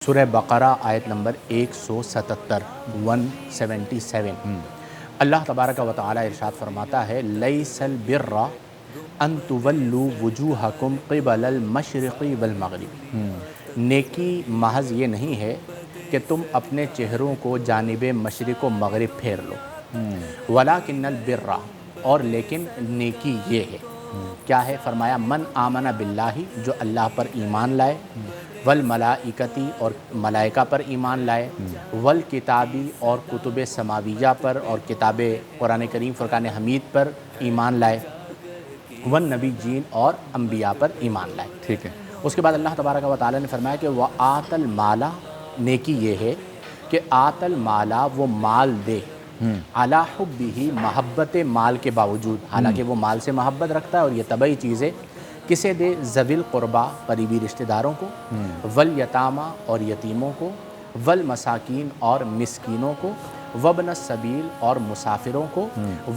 سورہ بقرہ آیت نمبر 177 177 اللہ تبارک و تعالی ارشاد فرماتا ہے لیس البر ان تولوا وجوہکم قبل المشرق والمغرب، نیکی محض یہ نہیں ہے کہ تم اپنے چہروں کو جانب مشرق و مغرب پھیر لو، ولکن البر، اور لیکن نیکی یہ ہے کیا ہے؟ فرمایا من آمن باللہ، جو اللہ پر ایمان لائے، والملائکتی، اور ملائکہ پر ایمان لائے، والکتابی، اور کتب سماویہ پر اور کتاب قرآن کریم فرقان حمید پر ایمان لائے، والنبیین، اور انبیاء پر ایمان لائے۔ ٹھیک ہے۔ اس کے بعد اللہ تبارک و تعالی نے فرمایا کہ وَآتَ الْمَالَ، نیکی یہ ہے کہ آت المال، وہ مال دے، علی حبہ، محبت مال کے باوجود، حالانکہ وہ مال سے محبت رکھتا ہے اور یہ طبعی چیز ہے، کسے دے؟ ذوی القربا، قریبی رشتہ داروں کو، والیتامى، اور یتیموں کو، والمساکین، اور مسکینوں کو، وابن السبیل، اور مسافروں کو،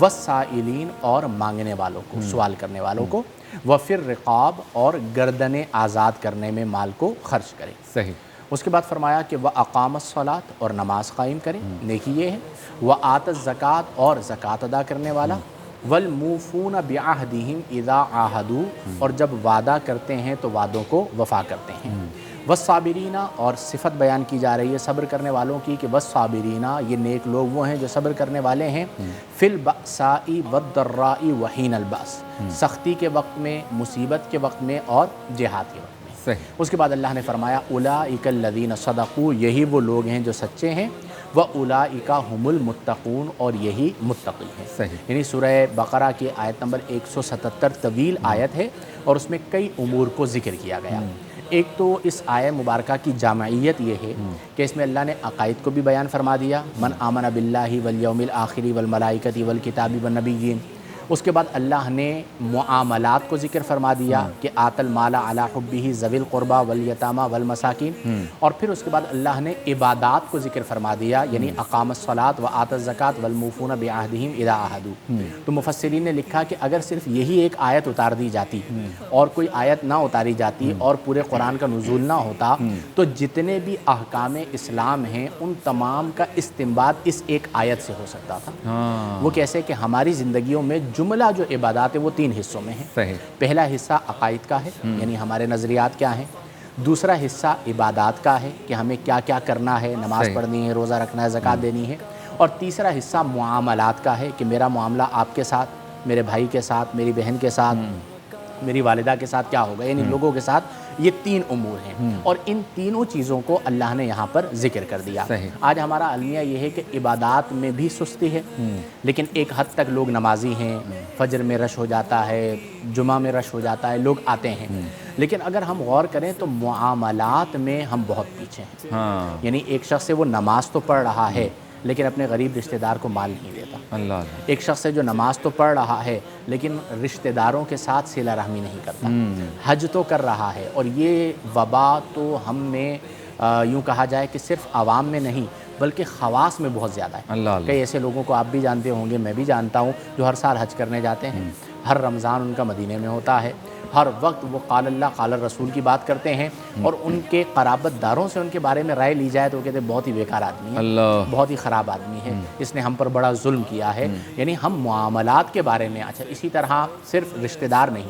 والسائلین، اور مانگنے والوں کو، سوال کرنے والوں کو، وفی الرقاب، اور گردنیں آزاد کرنے میں مال کو خرچ کرے۔ صحیح۔ اس کے بعد فرمایا کہ وَأَقَامَ الصَّلَاةَ، اور نماز قائم کریں، نیکی یہ ہے، وَآتَ الزَّکَاةَ، اور زکوٰۃ ادا کرنے والا، وَالْمُوفُونَ بِعَهْدِهِمْ إِذَا عَاهَدُوا، اور جب وعدہ کرتے ہیں تو وعدوں کو وفا کرتے ہیں، وَالصَّابِرِينَ، اور صفت بیان کی جا رہی ہے صبر کرنے والوں کی کہ وَالصَّابِرِينَ، یہ نیک لوگ وہ ہیں جو صبر کرنے والے ہیں، فِي الْبَأْسَاءِ وَالضَّرَّاءِ وَحِينَ الْبَأْسِ، سختی کے وقت میں، مصیبت کے وقت میں، اور جہاد کے وقت میں۔ صحیح۔ اس کے بعد اللہ نے فرمایا اولئک الذین صدقوا، یہی وہ لوگ ہیں جو سچے ہیں، واولئک ھم المتقون، اور یہی متقی ہیں۔ صحیح۔ یعنی سورہ بقرہ کی آیت نمبر 177 طویل آیت ہے اور اس میں کئی امور کو ذکر کیا گیا۔ ایک تو اس آیت مبارکہ کی جامعیت یہ ہے کہ اس میں اللہ نے عقائد کو بھی بیان فرما دیا، من آمن باللہ والیوم الآخر والملائکۃ والکتاب والنبیین۔ اس کے بعد اللہ نے معاملات کو ذکر فرما دیا کہ آت المال علی حبہ ذوی القربى والیتامى والمساکین، اور پھر اس کے بعد اللہ نے عبادات کو ذکر فرما دیا، یعنی اقام الصلاۃ وآت الزکوٰۃ والموفون بعہدہم اذا عاہدوا۔ تو مفسرین نے لکھا کہ اگر صرف یہی ایک آیت اتار دی جاتی اور کوئی آیت نہ اتاری جاتی اور پورے قرآن کا نزول نہ ہوتا تو جتنے بھی احکام اسلام ہیں ان تمام کا استنباط اس ایک آیت سے ہو سکتا تھا۔ وہ کیسے کہ ہماری زندگیوں میں جملہ جو عبادات ہے وہ 3 حصوں میں ہیں۔ صحیح۔ پہلا حصہ عقائد کا ہے، یعنی ہمارے نظریات کیا ہیں۔ دوسرا حصہ عبادات کا ہے کہ ہمیں کیا کیا کرنا ہے، نماز پڑھنی ہے، روزہ رکھنا ہے، زکوٰۃ دینی ہے۔ اور تیسرا حصہ معاملات کا ہے کہ میرا معاملہ آپ کے ساتھ، میرے بھائی کے ساتھ، میری بہن کے ساتھ، میری والدہ کے ساتھ کیا ہوگا، یعنی لوگوں کے ساتھ۔ یہ 3 امور ہیں اور ان تینوں چیزوں کو اللہ نے یہاں پر ذکر کر دیا۔ آج ہمارا المیہ یہ ہے کہ عبادات میں بھی سستی ہے، لیکن ایک حد تک لوگ نمازی ہیں، فجر میں رش ہو جاتا ہے، جمعہ میں رش ہو جاتا ہے، لوگ آتے ہیں، لیکن اگر ہم غور کریں تو معاملات میں ہم بہت پیچھے ہیں۔ یعنی ایک شخص سے وہ نماز تو پڑھ رہا ہے لیکن اپنے غریب رشتہ دار کو مال نہیں دیتا۔ اللہ۔ ایک شخص ہے جو نماز تو پڑھ رہا ہے لیکن رشتہ داروں کے ساتھ صلہ رحمی نہیں کرتا، حج تو کر رہا ہے، اور یہ وبا تو ہم میں یوں کہا جائے کہ صرف عوام میں نہیں بلکہ خواص میں بہت زیادہ ہے۔ اللہ۔ کئی ایسے لوگوں کو آپ بھی جانتے ہوں گے، میں بھی جانتا ہوں، جو ہر سال حج کرنے جاتے ہیں، ہر رمضان ان کا مدینے میں ہوتا ہے، ہر وقت وہ قال اللہ قال الرسول کی بات کرتے ہیں، اور ان کے قرابت داروں سے ان کے بارے میں رائے لی جائے تو وہ کہتے ہیں بہت ہی بیکار آدمی ہے، بہت ہی خراب آدمی ہے، اس نے ہم پر بڑا ظلم کیا ہے۔ یعنی ہم معاملات کے بارے میں، اچھا اسی طرح صرف رشتہ دار نہیں،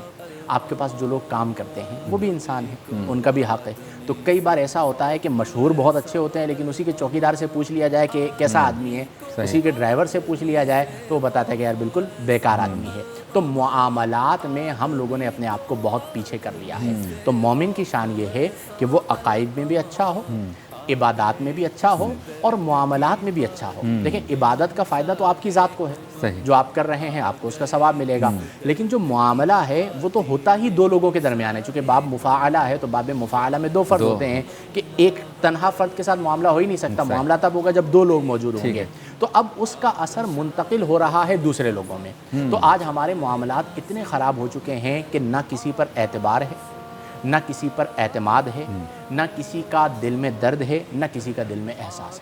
آپ کے پاس جو لوگ کام کرتے ہیں وہ بھی انسان ہیں، ان کا بھی حق ہے۔ تو کئی بار ایسا ہوتا ہے کہ مشہور بہت اچھے ہوتے ہیں لیکن اسی کے چوکیدار سے پوچھ لیا جائے کہ کیسا آدمی ہے، اسی کے ڈرائیور سے پوچھ لیا جائے تو وہ بتاتا ہے کہ یار بالکل بیکار آدمی ہے۔ تو معاملات میں ہم لوگوں نے اپنے آپ کو بہت پیچھے کر لیا ہے۔ تو مومن کی شان یہ ہے کہ وہ عقائد میں بھی اچھا ہو، عبادات میں بھی اچھا ہو، اور معاملات میں بھی اچھا ہو۔ لیکن عبادت کا فائدہ تو آپ کی ذات کو ہے، جو آپ کر رہے ہیں آپ کو اس کا ثواب ملے گا، لیکن جو معاملہ ہے وہ تو ہوتا ہی 2 لوگوں کے درمیان ہے، چونکہ باب مفاعلہ ہے تو باب مفاعلہ میں 2 فرد ہوتے ہیں کہ ایک تنہا فرد کے ساتھ معاملہ ہو ہی نہیں سکتا، معاملہ تب ہوگا جب 2 لوگ موجود ہوں گے۔ تو اب اس کا اثر منتقل ہو رہا ہے دوسرے لوگوں میں۔ تو آج ہمارے معاملات اتنے خراب ہو چکے ہیں کہ نہ کسی پر اعتبار ہے، نہ کسی پر اعتماد ہے، نہ کسی کا دل میں درد ہے، نہ کسی کا دل میں احساس ہے۔